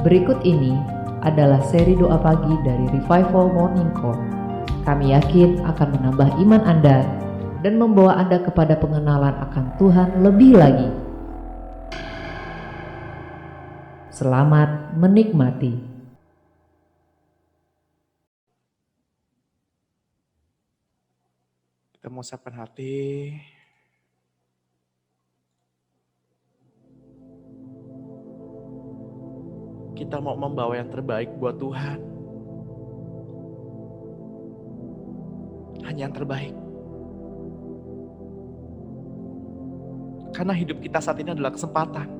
Berikut ini adalah seri doa pagi dari Revival Morning Call. Kami yakin akan menambah iman Anda dan membawa Anda kepada pengenalan akan Tuhan lebih lagi. Selamat menikmati. Kita mau siapkan hati. Kita mau membawa yang terbaik buat Tuhan. Hanya yang terbaik. Karena hidup kita saat ini adalah kesempatan.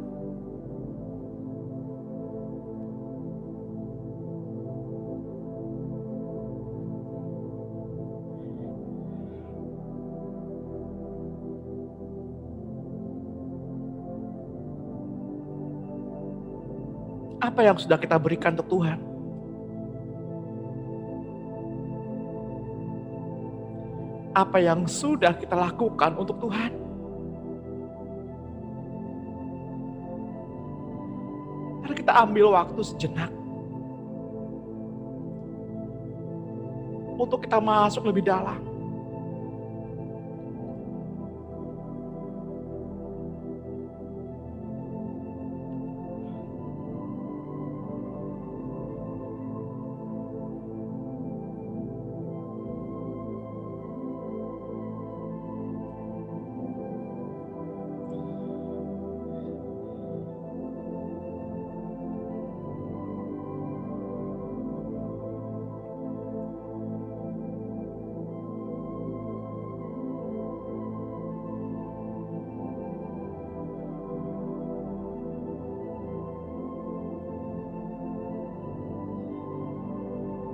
Apa yang sudah kita berikan untuk Tuhan? Apa yang sudah kita lakukan untuk Tuhan? Mari kita ambil waktu sejenak untuk kita masuk lebih dalam.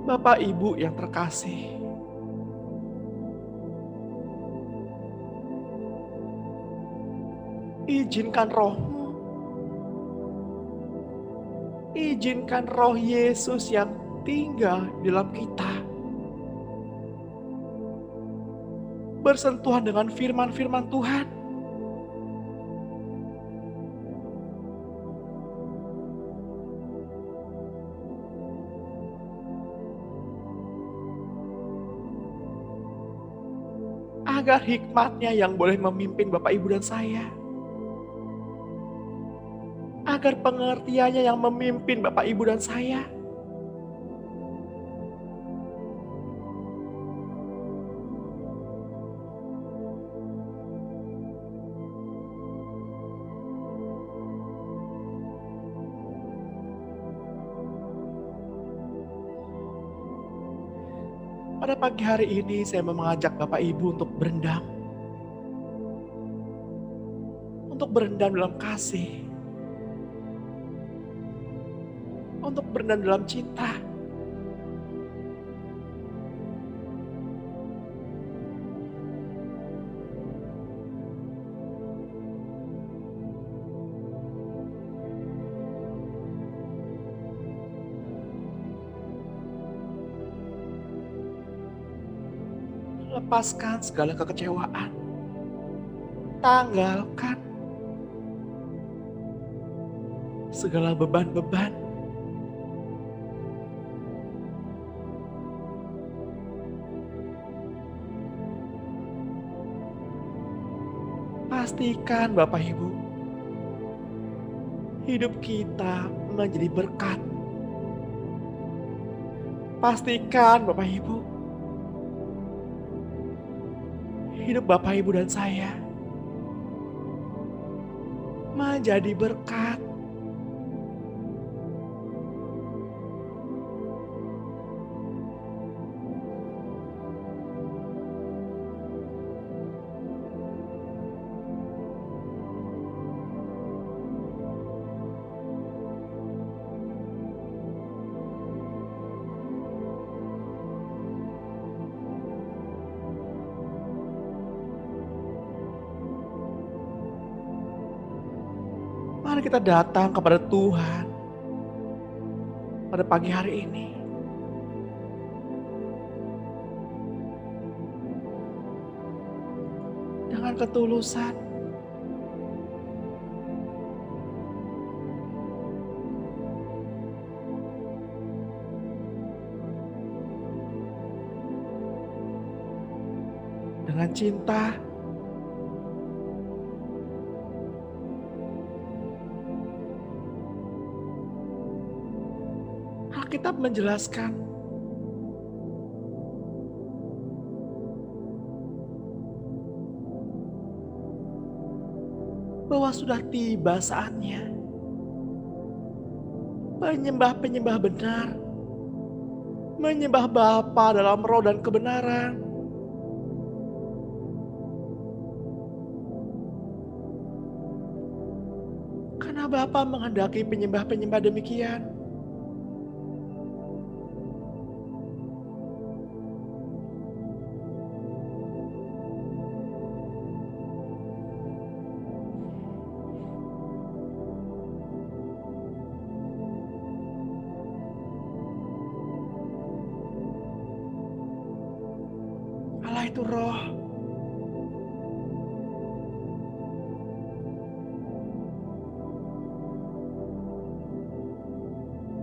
Bapak Ibu yang terkasih, izinkan Roh-Mu, izinkan Roh Yesus yang tinggal di dalam kita bersentuhan dengan firman-firman Tuhan. Agar hikmat-Nya yang boleh memimpin Bapak Ibu dan saya. Agar pengertiannya yang memimpin Bapak Ibu dan saya. Pada pagi hari ini saya mau mengajak Bapak Ibu untuk berendam. Untuk berendam dalam kasih. Untuk berendam dalam cinta. Lepaskan segala kekecewaan. Tanggalkan segala beban-beban. Pastikan Bapak Ibu, hidup kita menjadi berkat. Pastikan Bapak Ibu, hidup Bapak Ibu dan saya menjadi berkat. Mari kita datang kepada Tuhan pada pagi hari ini. Dengan ketulusan. dengan cinta. Alkitab menjelaskan bahwa sudah tiba saatnya penyembah-penyembah benar menyembah Bapa dalam roh dan kebenaran. Karena Bapa menghendaki penyembah-penyembah demikian. Allah itu roh.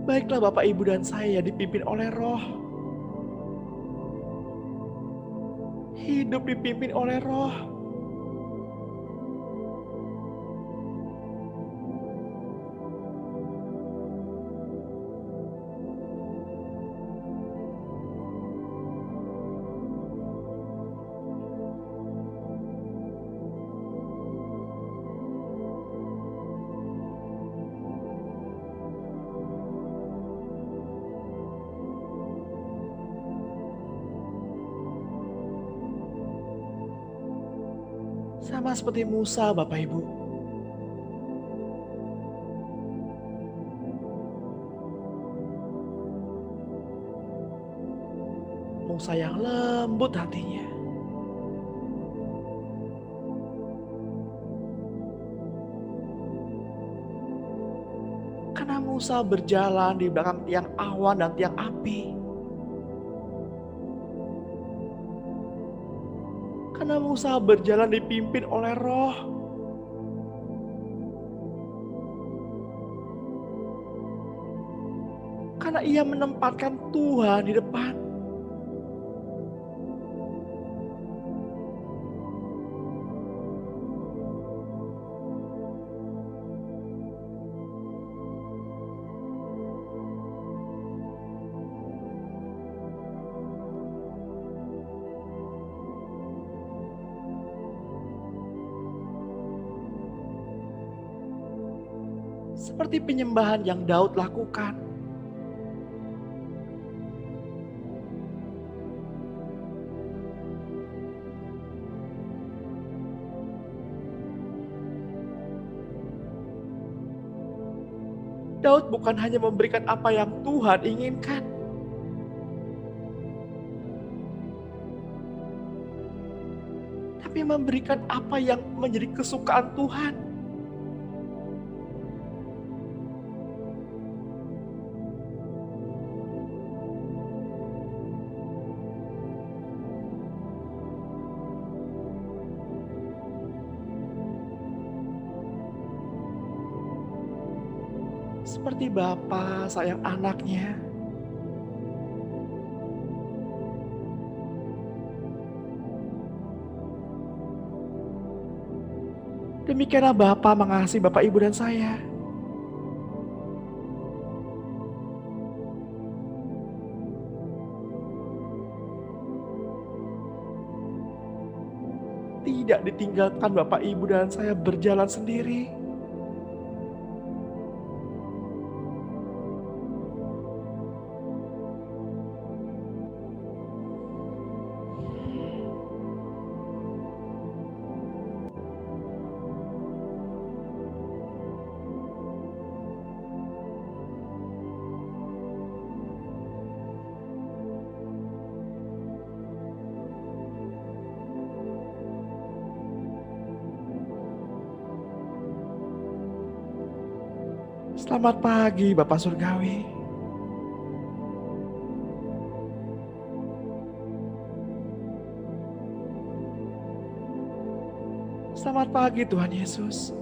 Baiklah Bapak, Ibu, dan saya dipimpin oleh roh. Hidup dipimpin oleh roh. Sama seperti Musa, Bapak Ibu. Musa yang lembut hatinya. Karena Musa berjalan di belakang tiang awan dan tiang api. Karena Musa berjalan dipimpin oleh roh. Karena ia menempatkan Tuhan di depan. Seperti penyembahan yang Daud lakukan. Daud bukan hanya memberikan apa yang Tuhan inginkan, tapi memberikan apa yang menjadi kesukaan Tuhan. Seperti Bapa sayang anaknya. Demikianlah Bapa mengasihi Bapak, Ibu, dan saya. Tidak ditinggalkan Bapak, Ibu, dan saya berjalan sendiri. Selamat pagi Bapak Surgawi. Selamat pagi Tuhan Yesus.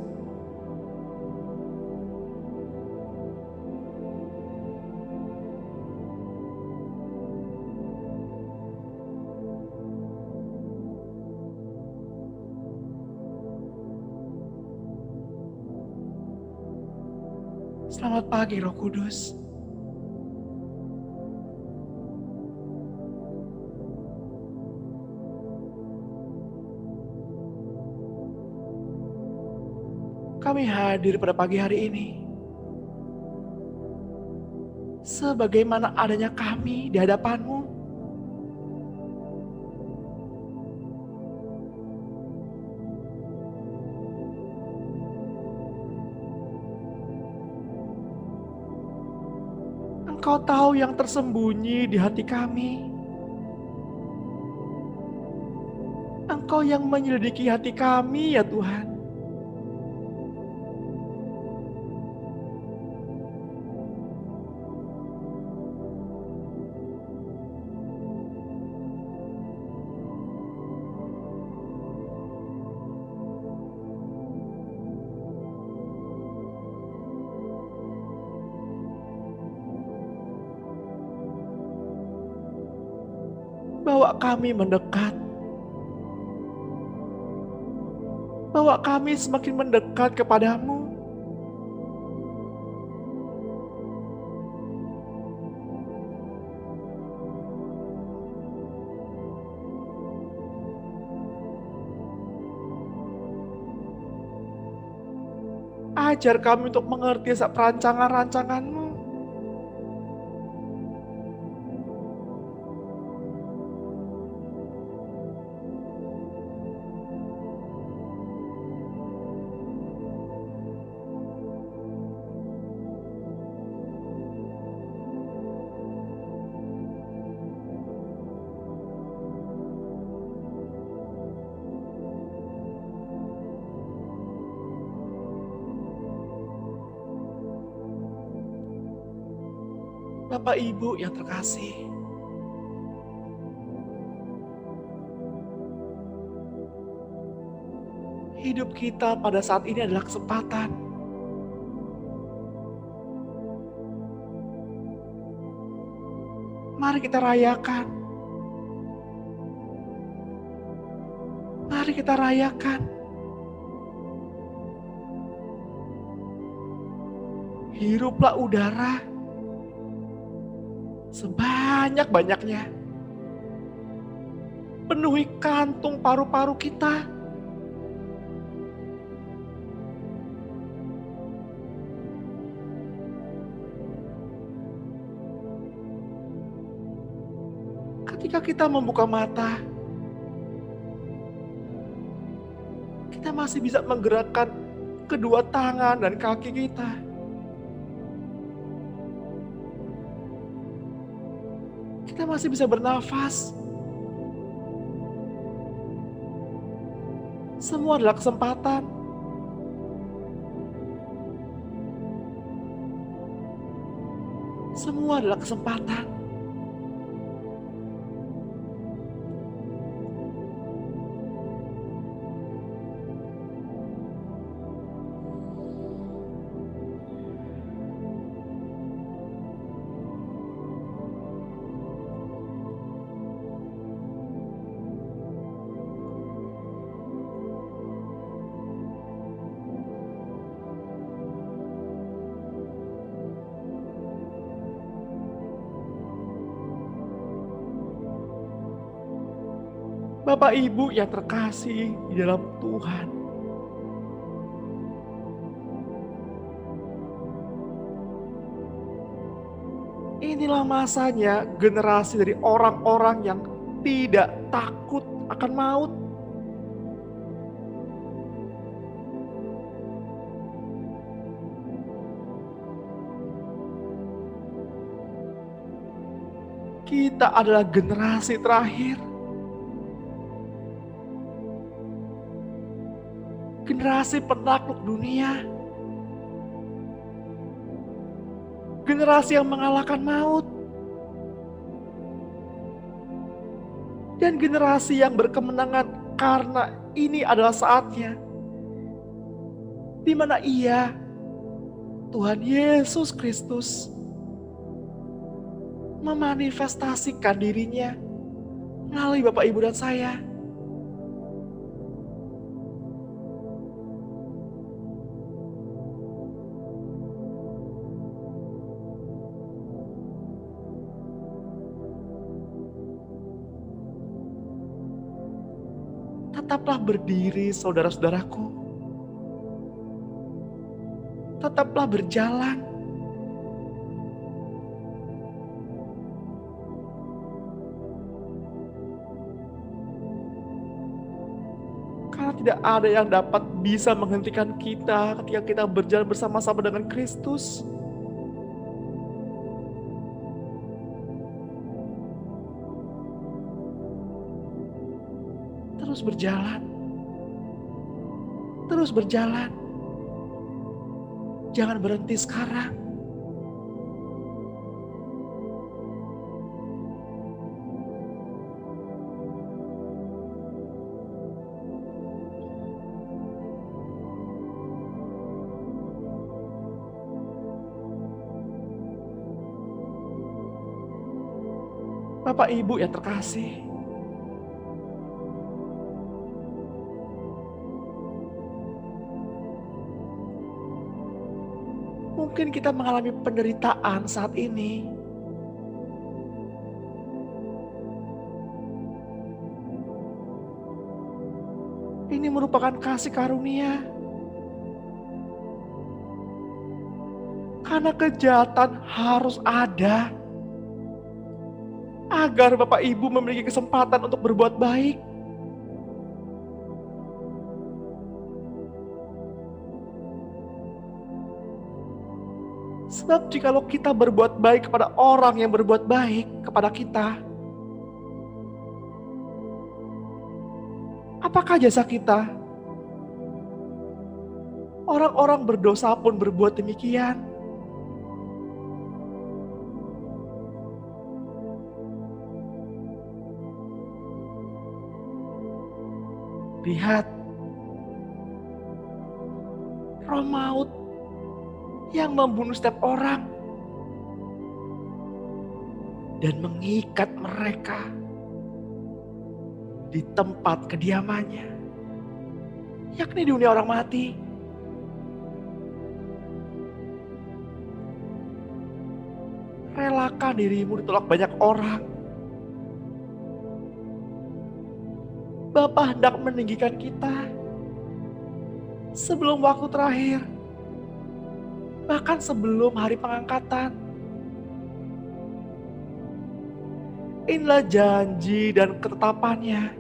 Selamat pagi Roh Kudus. Kami hadir pada pagi hari ini. Sebagaimana adanya kami di hadapan-Mu. Engkau tahu yang tersembunyi di hati kami. Engkau yang menyelidiki hati kami ya Tuhan. Bawa kami mendekat. Bawa kami semakin mendekat kepadamu. Ajar kami untuk mengerti perancangan-rancangan-Mu. Bapak Ibu yang terkasih, hidup kita pada saat ini adalah kesempatan. Mari kita rayakan. Mari kita rayakan. Hiruplah udara sebanyak-banyaknya. Penuhi kantung paru-paru kita. Ketika kita membuka mata, kita masih bisa menggerakkan kedua tangan dan kaki kita. Kita masih bisa bernafas. Semua adalah kesempatan. Semua adalah kesempatan. Bapak Ibu yang terkasih di dalam Tuhan. Inilah masanya generasi dari orang-orang yang tidak takut akan maut. Kita adalah generasi terakhir. Generasi penakluk dunia. Generasi yang mengalahkan maut. Dan generasi yang berkemenangan karena ini adalah saatnya. Di mana Ia, Tuhan Yesus Kristus, memanifestasikan dirinya melalui Bapak, Ibu, dan saya. Tetaplah berdiri saudara-saudaraku. Tetaplah berjalan. Karena tidak ada yang dapat bisa menghentikan kita ketika kita berjalan bersama-sama dengan Kristus. Terus berjalan. Terus berjalan. Jangan berhenti sekarang. Bapak Ibu yang terkasih, mungkin kita mengalami penderitaan saat ini. Ini merupakan kasih karunia. Karena kejahatan harus ada agar Bapak Ibu memiliki kesempatan untuk berbuat baik. Sebab jikalau kita berbuat baik kepada orang yang berbuat baik kepada kita, apakah jasa kita? Orang-orang berdosa pun berbuat demikian. Lihat, roh maut yang membunuh setiap orang dan mengikat mereka di tempat kediamannya, yakni di dunia orang mati. Relakan dirimu ditolak banyak orang. Bapa hendak meninggikan kita sebelum waktu terakhir, bahkan sebelum hari pengangkatan. Inilah janji dan ketetapannya,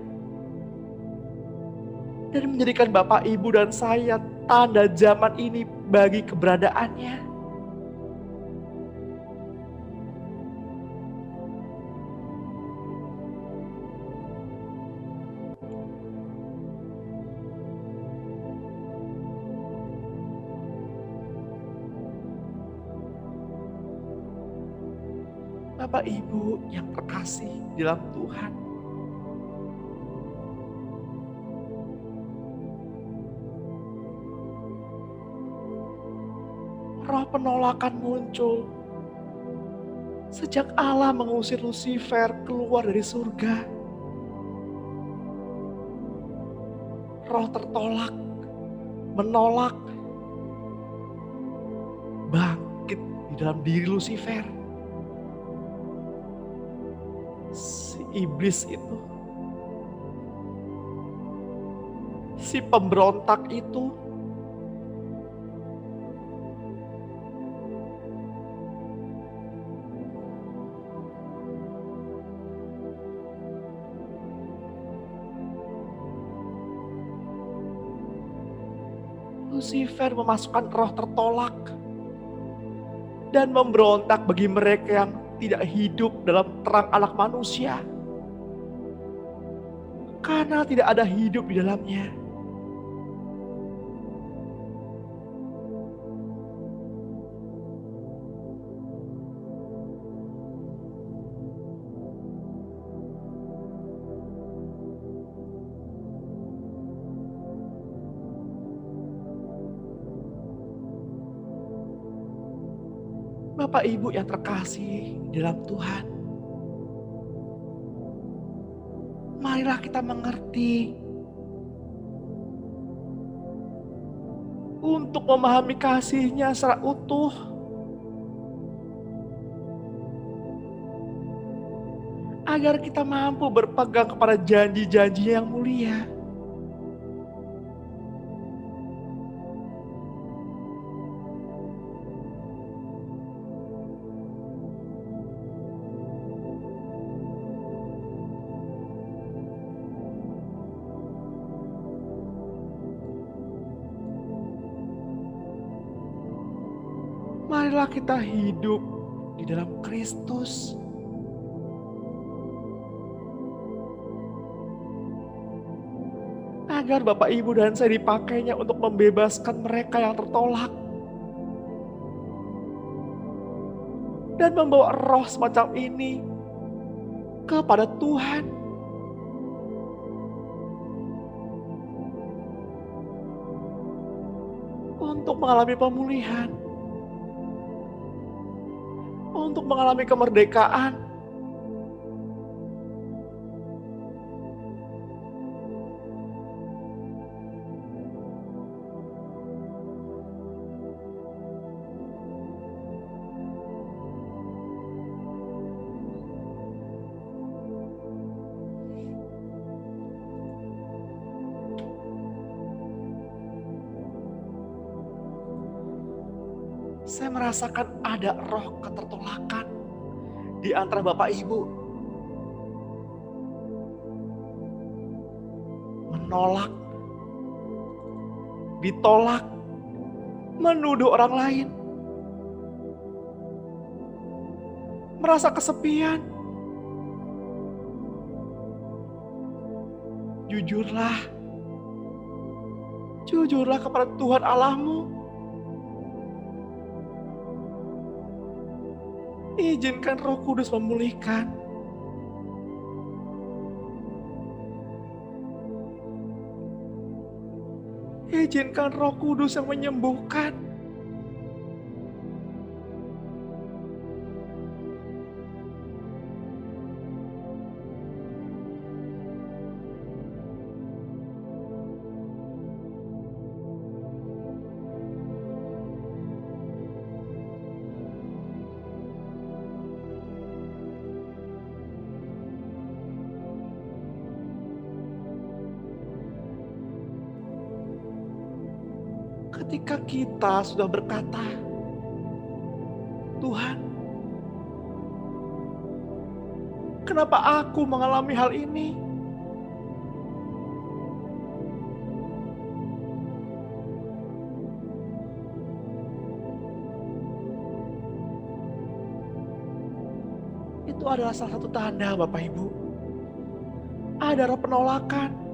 dan menjadikan Bapak, Ibu, dan saya tanda zaman ini bagi keberadaannya. Bapak Ibu yang terkasih di dalam Tuhan, roh penolakan muncul sejak Allah mengusir Lucifer keluar dari surga. Roh tertolak, menolak, bangkit di dalam diri Lucifer. Si iblis itu, si pemberontak itu, Lucifer memasukkan roh tertolak dan memberontak bagi mereka yang tidak hidup dalam terang anak manusia, karena tidak ada hidup di dalamnya. Bapak Ibu yang terkasih dalam Tuhan, marilah kita mengerti untuk memahami kasih-Nya secara utuh, agar kita mampu berpegang kepada janji-janji yang mulia. Marilah kita hidup di dalam Kristus. Agar Bapak, Ibu, dan saya dipakainya untuk membebaskan mereka yang tertolak. Dan membawa roh semacam ini kepada Tuhan. Untuk mengalami pemulihan. Untuk mengalami kemerdekaan. Saya merasakan ada roh ketertolakan di antara Bapak Ibu. Menolak, ditolak, menuduh orang lain. Merasa kesepian. Jujurlah. Jujurlah kepada Tuhan Allahmu. Izinkan Roh Kudus memulihkan. Izinkan Roh Kudus yang menyembuhkan. Ketika kita sudah berkata, Tuhan, kenapa aku mengalami hal ini? Itu adalah salah satu tanda, Bapak Ibu. Ada roh penolakan.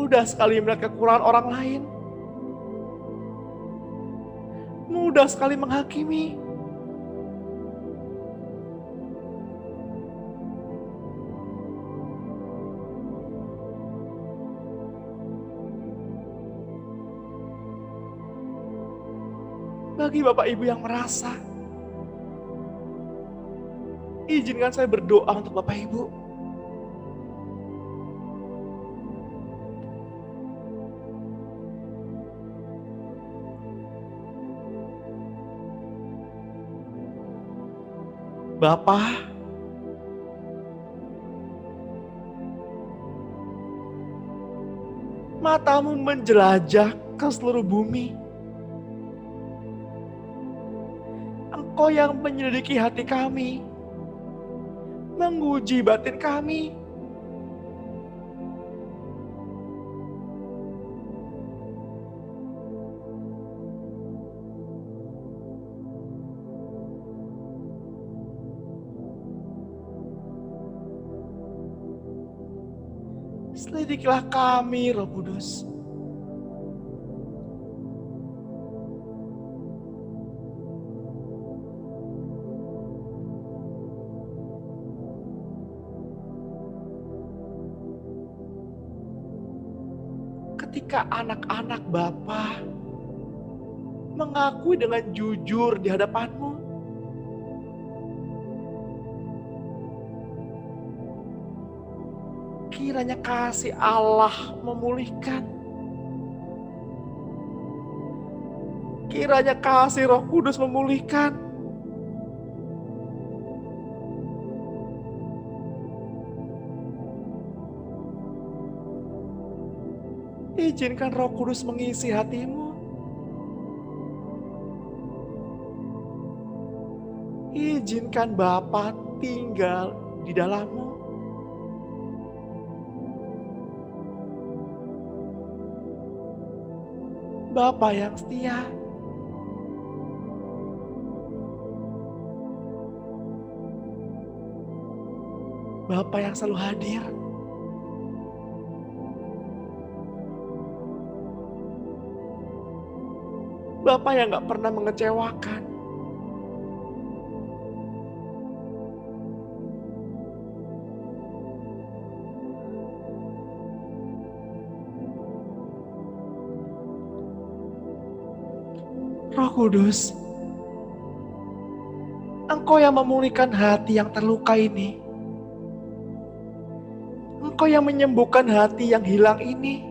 Mudah sekali melihat kekurangan orang lain. Mudah sekali menghakimi. Bagi Bapak Ibu yang merasa, izinkan saya berdoa untuk Bapak Ibu. Bapa, matamu menjelajah ke seluruh bumi. Engkau yang menyelidiki hati kami, menguji batin kami. Selidikilah kami, Roh Kudus. Ketika anak-anak Bapa mengakui dengan jujur di hadapan-Mu, kiranya kasih Allah memulihkan. Kiranya kasih Roh Kudus memulihkan. Izinkan Roh Kudus mengisi hatimu. Izinkan Bapa tinggal di dalammu. Bapa yang setia. Bapa yang selalu hadir. Bapa yang gak pernah mengecewakan. Roh Kudus, Engkau yang memulihkan hati yang terluka ini. Engkau yang menyembuhkan hati yang hilang ini.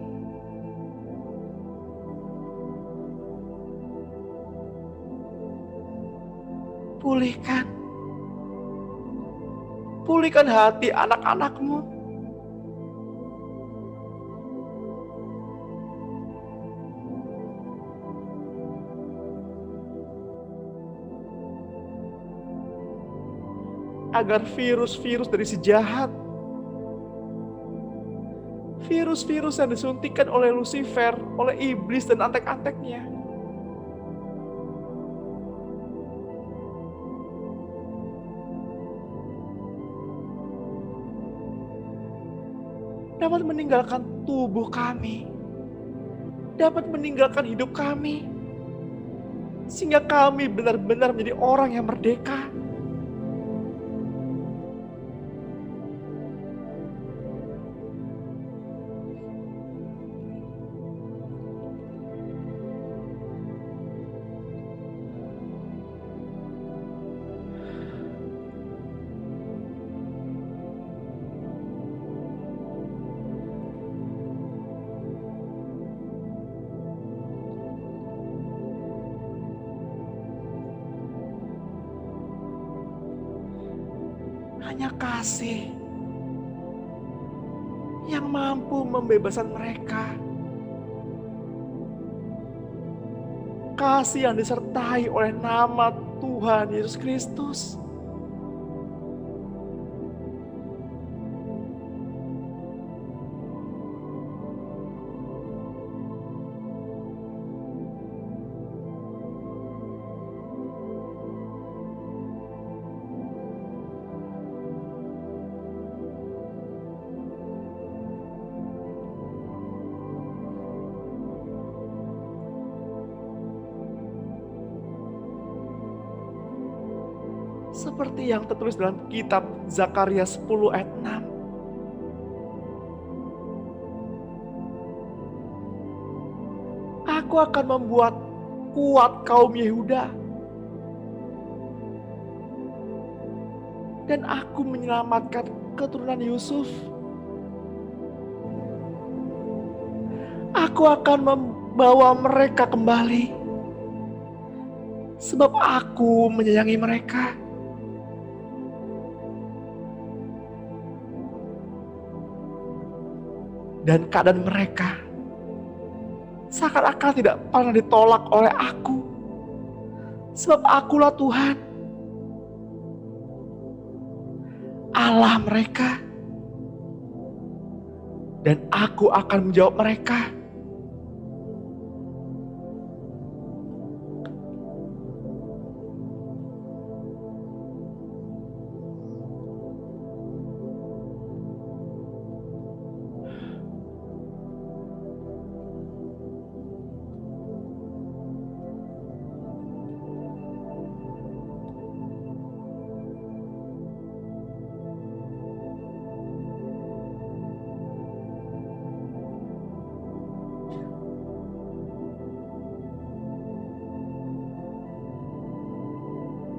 Pulihkan. Pulihkan hati anak-anak-Mu. Agar virus-virus dari si jahat, virus-virus yang disuntikan oleh Lucifer, oleh iblis dan antek-anteknya, dapat meninggalkan tubuh kami, dapat meninggalkan hidup kami, sehingga kami benar-benar menjadi orang yang merdeka. Hanya kasih yang mampu membebaskan mereka. Kasih yang disertai oleh nama Tuhan Yesus Kristus. Seperti yang tertulis dalam kitab Zakaria 10 ayat 6. Aku akan membuat kuat kaum Yehuda, dan aku menyelamatkan keturunan Yusuf. Aku akan membawa mereka kembali, sebab aku menyayangi mereka. Dan keadaan mereka seakan-akan tidak pernah ditolak oleh aku, sebab akulah Tuhan, Allah mereka, dan aku akan menjawab mereka.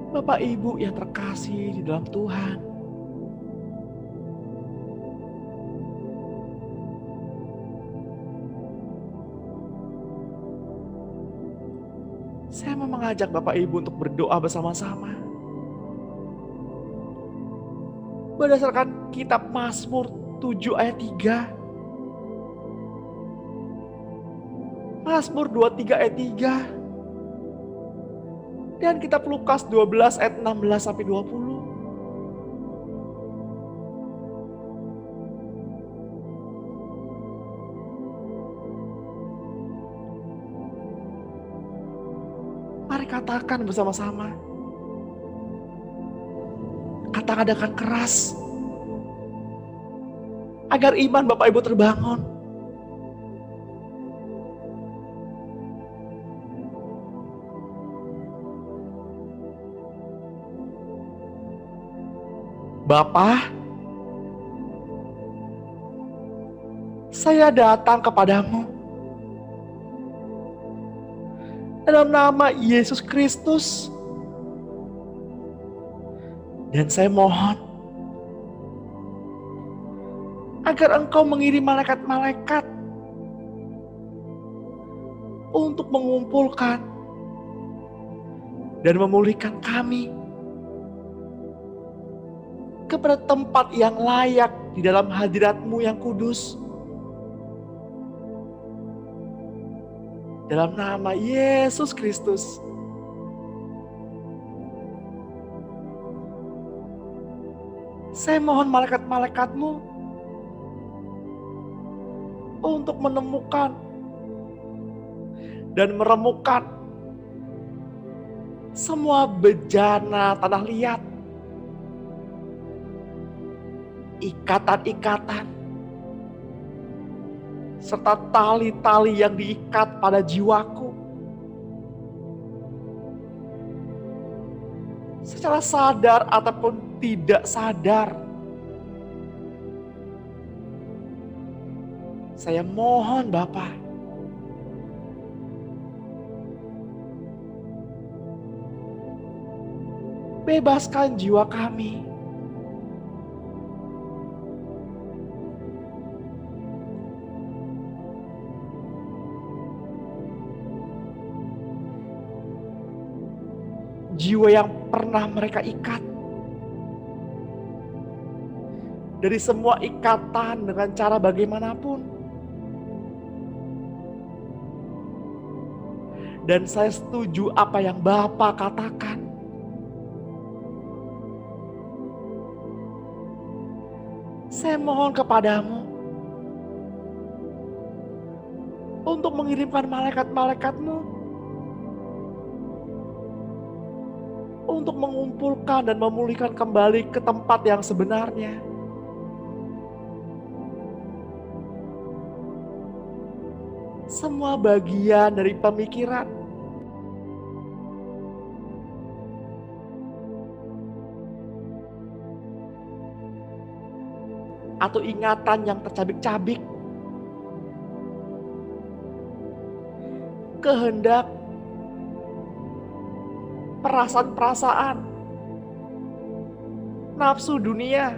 Bapak Ibu yang terkasih di dalam Tuhan, saya mau mengajak Bapak Ibu untuk berdoa bersama-sama. Berdasarkan kitab Mazmur 7 ayat 3. Mazmur 23 ayat 3. Dan kitab Lukas 12 ayat 16 sampai 20. Mari katakan bersama-sama. Katakan dengan keras. Agar iman Bapak Ibu terbangun. Bapa, saya datang kepadamu dalam nama Yesus Kristus. Dan saya mohon agar Engkau mengirim malaikat-malaikat untuk mengumpulkan dan memulihkan kami kepada tempat yang layak di dalam hadirat-Mu yang kudus. Dalam nama Yesus Kristus. Saya mohon malaikat-malaikat-Mu untuk menemukan dan meremukkan semua bejana tanah liat, ikatan-ikatan, serta tali-tali yang diikat pada jiwaku. Secara sadar ataupun tidak sadar. Saya mohon Bapa, bebaskan jiwa kami. Jiwa yang pernah mereka ikat dari semua ikatan dengan cara bagaimanapun. Dan saya setuju apa yang Bapa katakan. Saya mohon kepadamu untuk mengirimkan malaikat-malaikat-Mu untuk mengumpulkan dan memulihkan kembali ke tempat yang sebenarnya. Semua bagian dari pemikiran, atau ingatan yang tercabik-cabik, kehendak, perasaan-perasaan, nafsu dunia,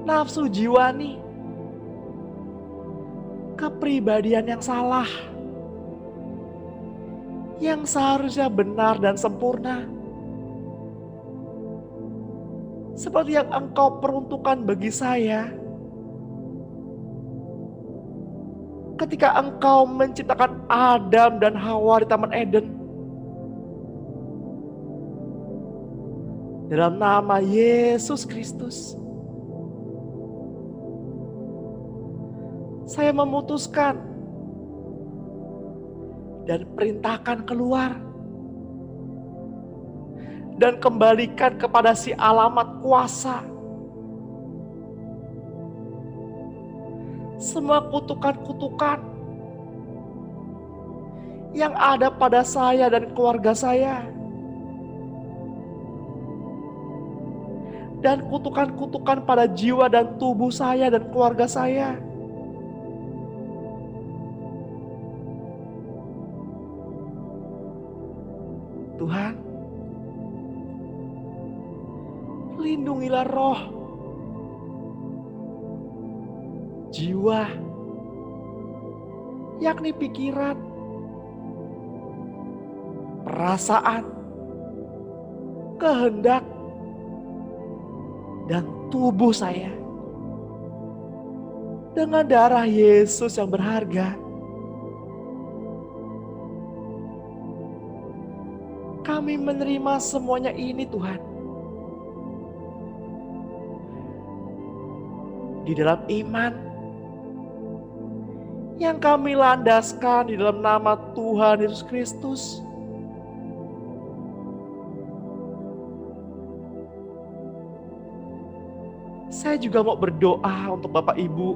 nafsu jiwani, kepribadian yang salah, yang seharusnya benar dan sempurna, seperti yang Engkau peruntukkan bagi saya ketika Engkau menciptakan Adam dan Hawa di Taman Eden. Dalam nama Yesus Kristus, saya memutuskan dan perintahkan keluar dan kembalikan kepada si alamat kuasa semua kutukan-kutukan yang ada pada saya dan keluarga saya, dan kutukan-kutukan pada jiwa dan tubuh saya dan keluarga saya. Tuhan, lindungilah roh, jiwa, yakni pikiran, perasaan, kehendak, dan tubuh saya dengan darah Yesus yang berharga. Kami menerima semuanya ini, Tuhan, di dalam iman yang kami landaskan di dalam nama Tuhan Yesus Kristus. Saya juga mau berdoa untuk Bapak Ibu,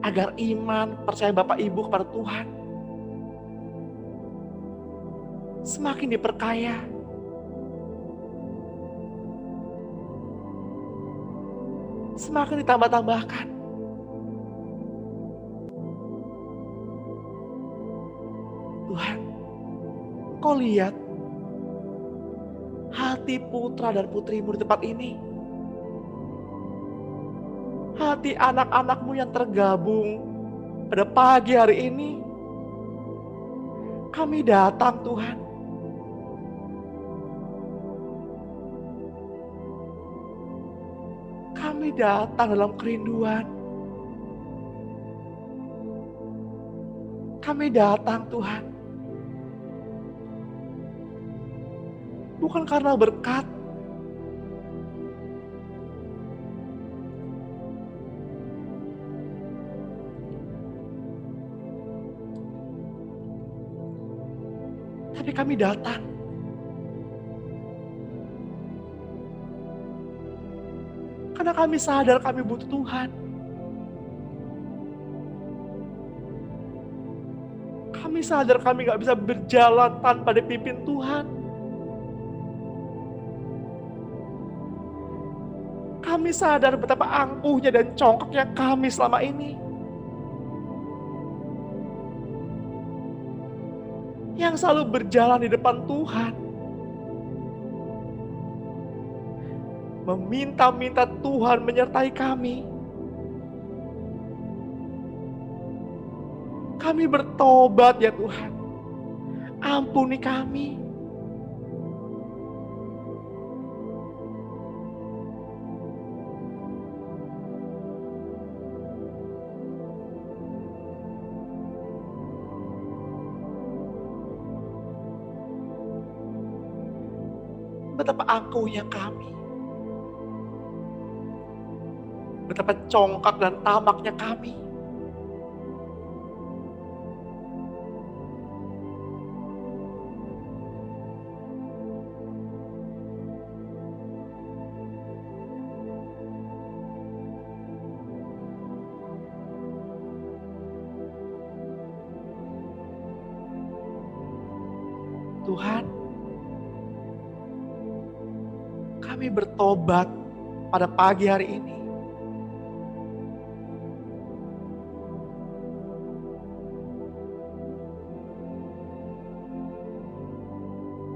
agar iman percaya Bapak Ibu kepada Tuhan semakin diperkaya, semakin ditambah-tambahkan. Tuhan, Kau lihat hati putra dan putrimu di tempat ini. Hati anak-anakmu yang tergabung pada pagi hari ini. Kami datang Tuhan. Kami datang dalam kerinduan. Kami datang Tuhan. Bukan karena berkat, tapi kami datang karena kami sadar kami butuh Tuhan. Kami sadar kami gak bisa berjalan tanpa dipimpin Tuhan. Kami sadar betapa angkuhnya dan congkaknya kami selama ini. Yang selalu berjalan di depan Tuhan. Meminta-minta Tuhan menyertai kami. Kami bertobat ya Tuhan. Ampuni kami. Betapa angkuhnya kami. Betapa congkak dan tamaknya kami. Tuhan, kami bertobat pada pagi hari ini.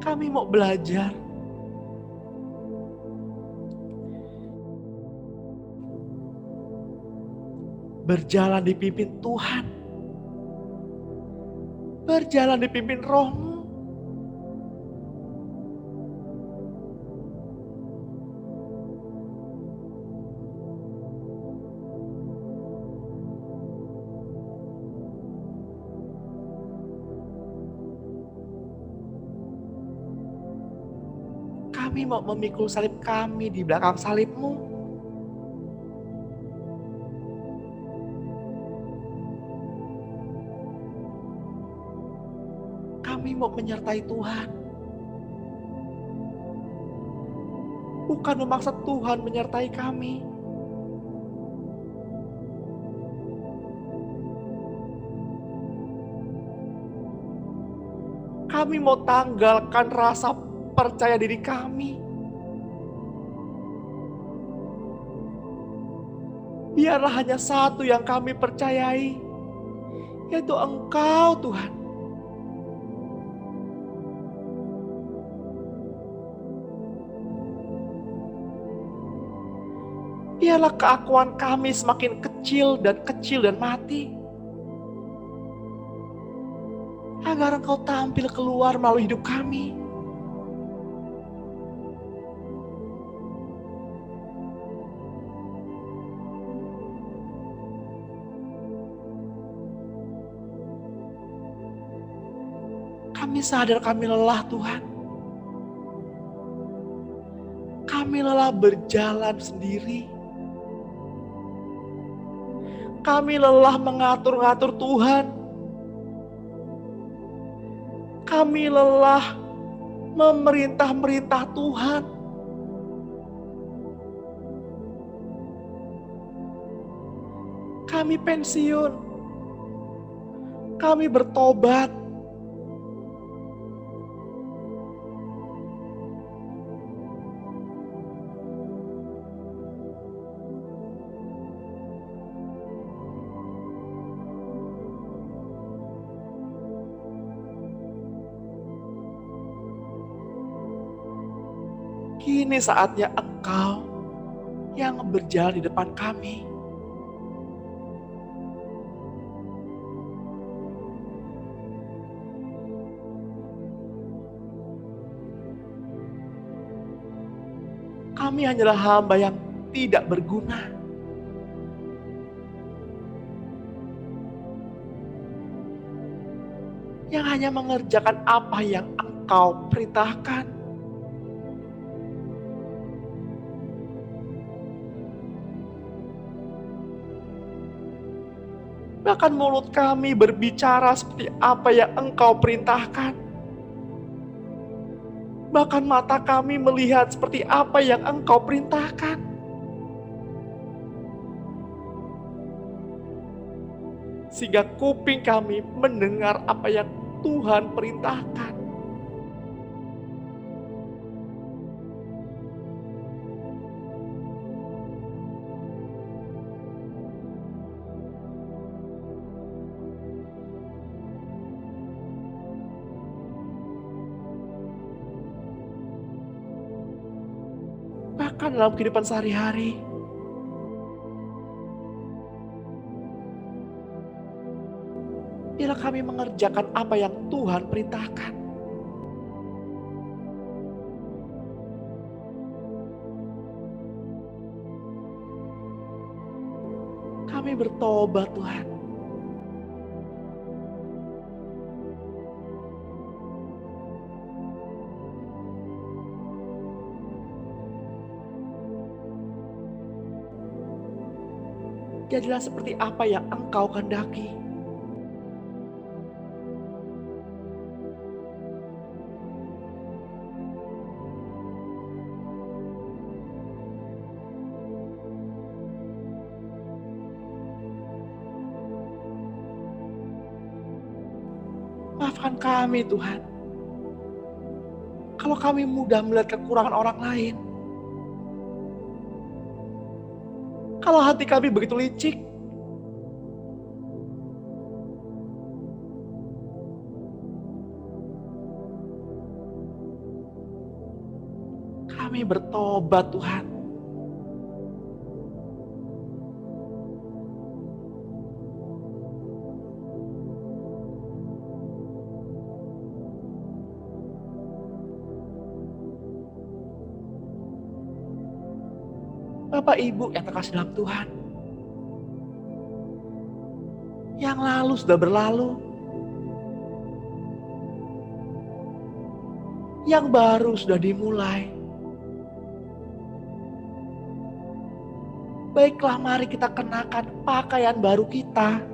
Kami mau belajar berjalan dipimpin Tuhan, berjalan dipimpin Roh-Mu. Kami mau memikul salib kami di belakang salib-Mu. Kami mau menyertai Tuhan. Bukan memaksa Tuhan menyertai kami. Kami mau tanggalkan rasa percaya diri kami. Biarlah hanya satu yang kami percayai, yaitu Engkau Tuhan. Biarlah keakuan kami semakin kecil dan mati. Agar Engkau tampil keluar melalui hidup kami. Kami sadar kami lelah Tuhan. Kami lelah berjalan sendiri. Kami lelah mengatur-ngatur Tuhan. Kami lelah memerintah-merintah Tuhan. Kami pensiun. Kami bertobat. Kini saatnya Engkau yang berjalan di depan kami. Kami hanyalah hamba yang tidak berguna. Yang hanya mengerjakan apa yang Engkau perintahkan. Bahkan mulut kami berbicara seperti apa yang Engkau perintahkan. Bahkan mata kami melihat seperti apa yang Engkau perintahkan. Sehingga kuping kami mendengar apa yang Tuhan perintahkan. Bahkan dalam kehidupan sehari-hari, bila kami mengerjakan apa yang Tuhan perintahkan, kami bertobat Tuhan. Jadilah seperti apa yang Engkau kehendaki. Maafkan kami Tuhan, kalau kami mudah melihat kekurangan orang lain. Kalau hati kami begitu licik, kami bertobat Tuhan. Bapak Ibu yang terkasih dalam Tuhan, yang lalu sudah berlalu, yang baru sudah dimulai. Baiklah, mari kita kenakan pakaian baru kita,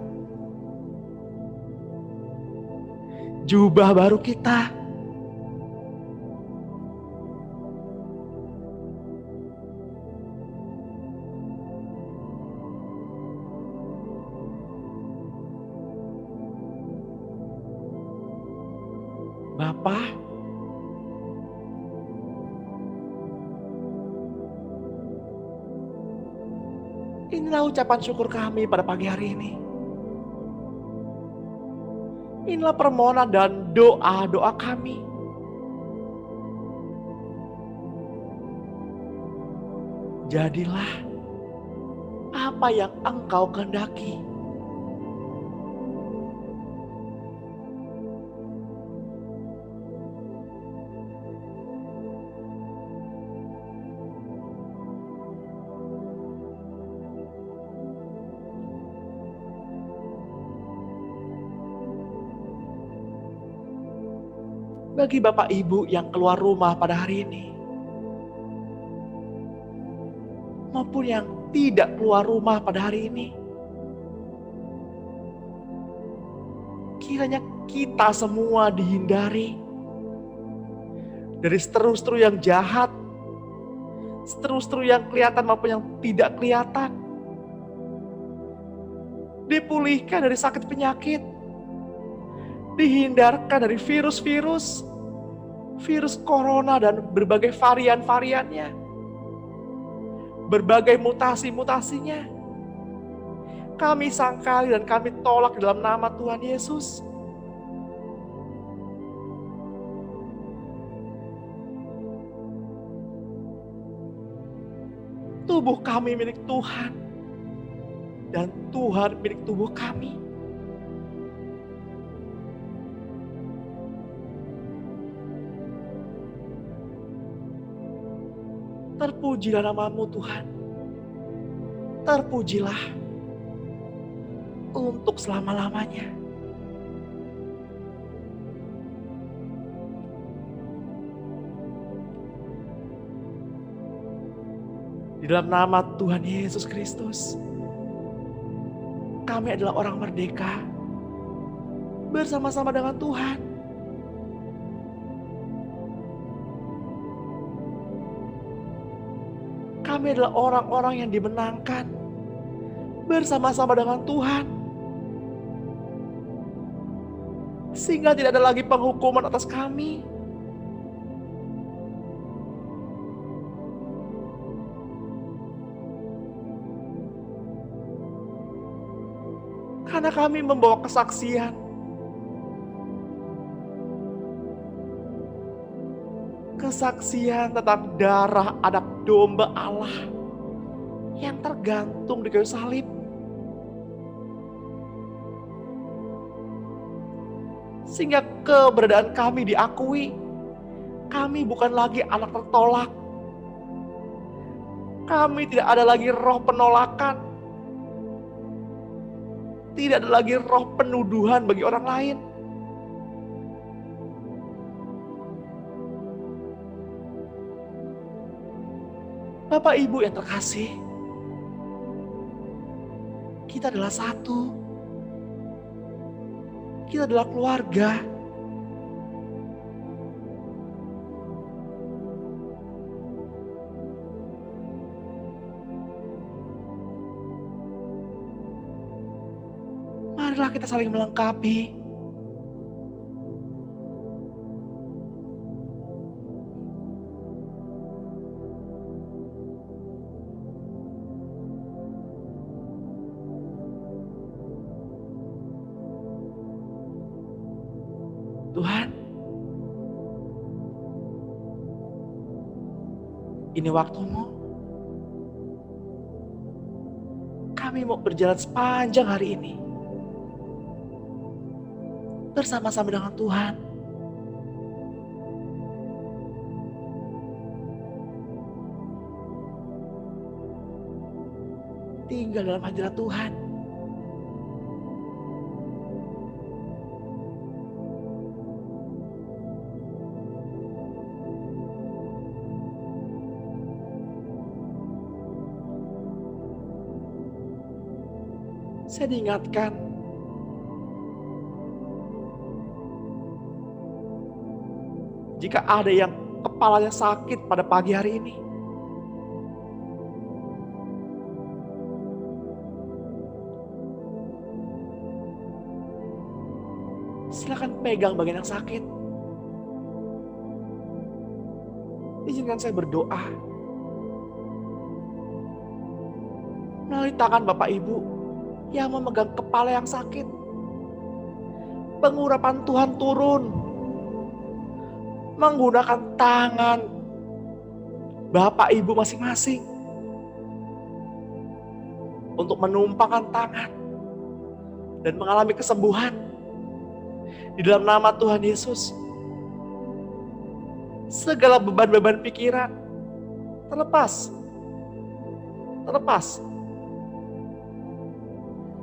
jubah baru kita. Bapa, inilah ucapan syukur kami pada pagi hari ini. Inilah permohonan dan doa-doa kami. Jadilah apa yang Engkau kehendaki. Bagi Bapak Ibu yang keluar rumah pada hari ini, maupun yang tidak keluar rumah pada hari ini, kiranya kita semua dihindari dari seteru-seteru yang jahat, seteru-seteru yang kelihatan maupun yang tidak kelihatan. Dipulihkan dari sakit penyakit, dihindarkan dari virus-virus, virus corona dan berbagai varian-variannya, berbagai mutasi-mutasinya. Kami sangkali dan kami tolak di dalam nama Tuhan Yesus. Tubuh kami milik Tuhan, dan Tuhan milik tubuh kami. Terpujilah nama-Mu Tuhan. Terpujilah untuk selama-lamanya. Di dalam nama Tuhan Yesus Kristus, kami adalah orang merdeka bersama-sama dengan Tuhan. Kami adalah orang-orang yang dimenangkan bersama-sama dengan Tuhan. Sehingga tidak ada lagi penghukuman atas kami. Karena kami membawa kesaksian. Kesaksian tentang darah anak domba Allah yang tergantung di kayu salib. Sehingga keberadaan kami diakui. Kami bukan lagi anak tertolak. Kami tidak ada lagi roh penolakan. Tidak ada lagi roh penuduhan bagi orang lain. Bapak Ibu yang terkasih, kita adalah satu. Kita adalah keluarga. Marilah kita saling melengkapi. Tuhan, ini waktu-Mu. Kami mau berjalan sepanjang hari ini bersama-sama dengan Tuhan. Tinggal dalam hadirat Tuhan. Saya diingatkan jika ada yang kepalanya sakit pada pagi hari ini, silakan pegang bagian yang sakit. Izinkan saya berdoa melalui tangan Bapak Ibu yang memegang kepala yang sakit. Pengurapan Tuhan turun menggunakan tangan Bapak Ibu masing-masing untuk menumpangkan tangan dan mengalami kesembuhan di dalam nama Tuhan Yesus. Segala beban-beban pikiran terlepas.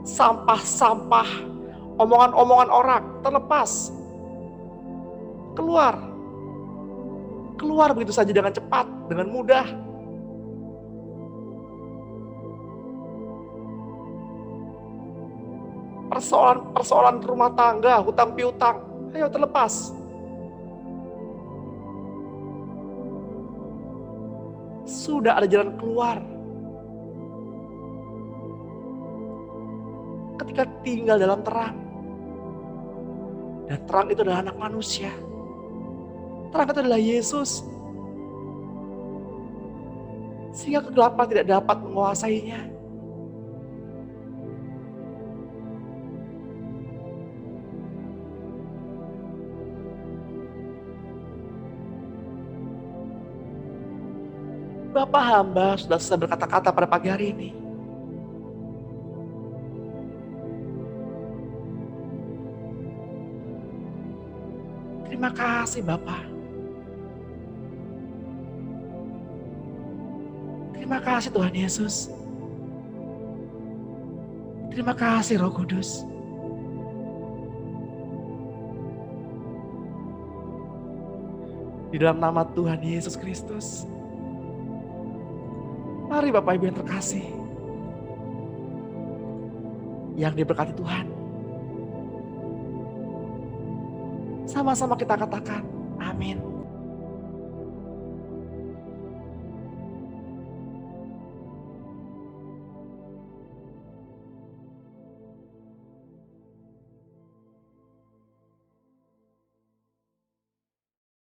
Sampah-sampah, omongan-omongan orang terlepas. Keluar begitu saja dengan cepat, dengan mudah. persoalan rumah tangga, hutang piutang, ayo terlepas. Sudah ada jalan keluar. Ketika tinggal dalam terang. Dan terang itu adalah anak manusia. Terang itu adalah Yesus. Sehingga kegelapan tidak dapat menguasainya. Bapak hamba sudah selesai berkata-kata pada pagi hari ini. Terima kasih Bapak. Terima kasih Tuhan Yesus. Terima kasih Roh Kudus. Di dalam nama Tuhan Yesus Kristus. Mari Bapak Ibu yang terkasih. Yang diberkati Tuhan. Sama-sama kita katakan, amin.